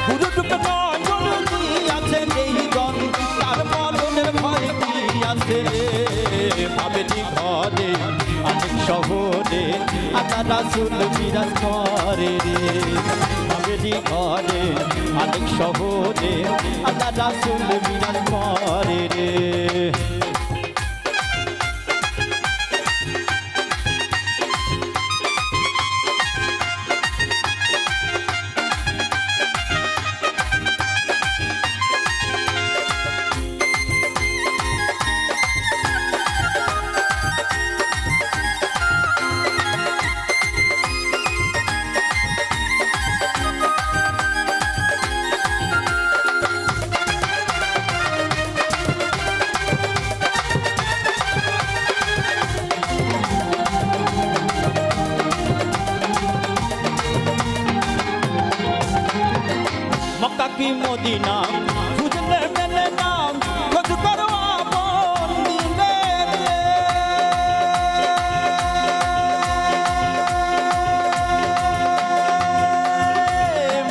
পুরুটুক নয়ন দিয়াছে দেইগণ তার মরণের ভয় দিয়াছে ভাবেনি ঘরে অনেক শহরে আল্লাহ রাসূল বিরাজ করে রে ভাবেনি ঘরে অনেক শহরে আল্লাহ রাসূল বিরাজ করে রে মক্কা কি মদিনা খুঁজলে মেলে না খোঁজ করো আপন দিলেতে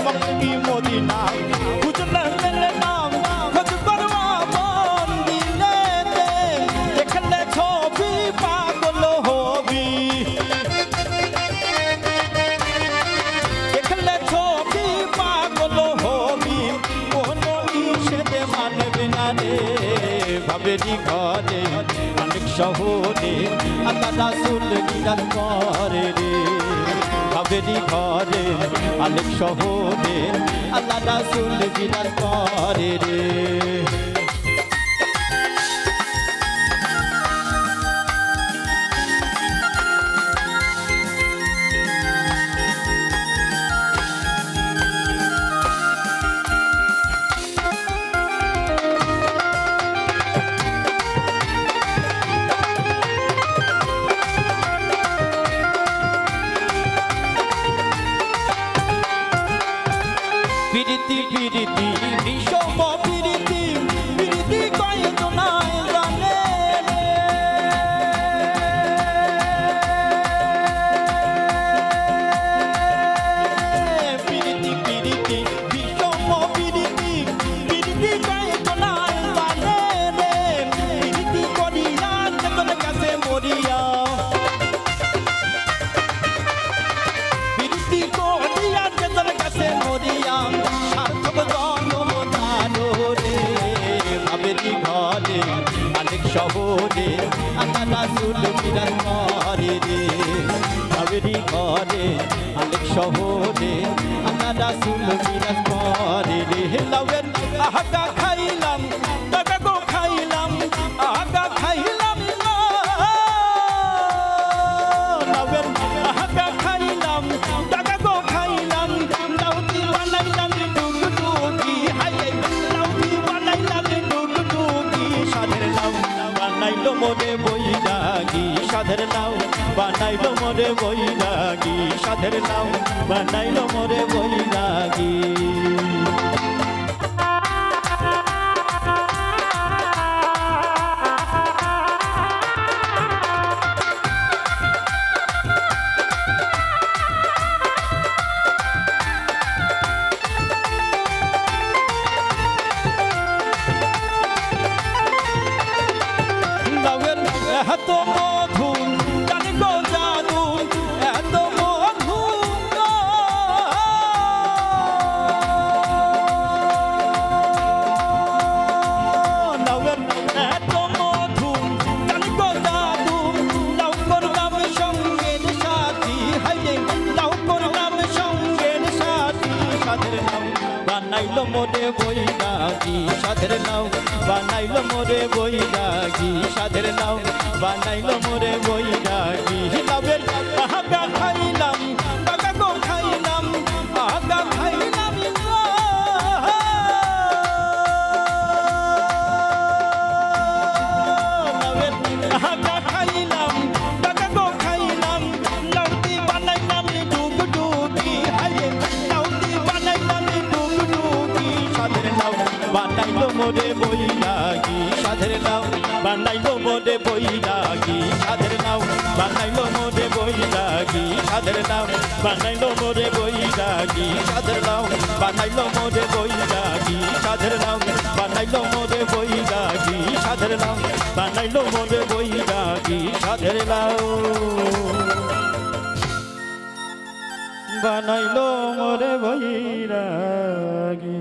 মক্কা কি মদিনা খুঁজলে মেলে না খোঁজ করো আপন দিলেতে দেখলে ছবি পাগল হবি দেখলে ছবি পাগল হবি কোনো নিষেধে মানবে না রে ভাবেনি ঘরে অনেক শহরে আল্লাহ রাসূল বিরাজ করে রে ভাবেনি ঘরে অনেক শহরে আল্লাহ রাসূল বিরাজ করে রে পিরিতি পিরিতি বিষম পিরিতি পিরিতি কয়জনায় জানে রে পিরিতি পিরিতি বিষম পিরিতি পিরিতি কয়জনায় জানে রে পিরিতি করিয়া যখন কাছে মরিয়া পিরিতি করিয়া যখন কাছে মরিয়া সার্থক জনমদানো রে ভাবেনি ঘরে অনেক শহরে আল্লাহ রাসূল বিরাজ করে রে ভাবেনি ঘরে অনেক শহরে আল্লাহ রাসূল বিরাজ করে রে লাউয়ের আহাকা খাইলাম টাকা গো খাইলাম আহাকা খাইলাম লাউয়ের আহাকা খাইলাম টাকা গো খাইলাম লাউতি বানাইলাম টুকটুকি হাই লাউতি বানাইলাম টুকটুকি সাধের লাউ বানাইলো মোরে বৈরাগী সাধের লাউ বানাইলো মোরে বৈরাগী সাধের লাউ বানাইলো মোরে বৈরাগী লাউয়ের এত মধু জানি গো জাদু এত মধু লাউয়ের এত মধু জানি গো জাদু লাউ করলাম সঙ্গের সাথী হাইরে লাউ করলাম সঙ্গের সাথী সাধের লাউ বানাইলো মোরে বৈরাগী সাধের লাউ বানাইলো মোরে বৈরাগী সাধের লাউ বানাইলো মোরে বৈরাগী লাউয়ের আহাকা খাইলাম টাকা গো খাইলাম আহাকা খাইলাম লাউয়ের আহাকা খাইলাম টাকা গো খাইলাম লাউতি বানাইলাম টুকটুকি হাইরে লাউতি বানাইলাম টুকটুকি সাধের লাউ বানাইলো মোরে বৈরাগী সাধের লাউ বানাইলো মোরে বৈরাগী সাধের লাউ বানাইলো মোরে বৈরাগী সাধের লাউ বানাইলো মোরে বৈরাগী সাধের লাউ বানাইলো মোরে বৈরাগী সাধের লাউ বানাইলো মোরে বৈরাগী সাধের লাউ বানাইলো মোরে বৈরাগী সাধের লাউ বানাইলো মোরে বৈরাগী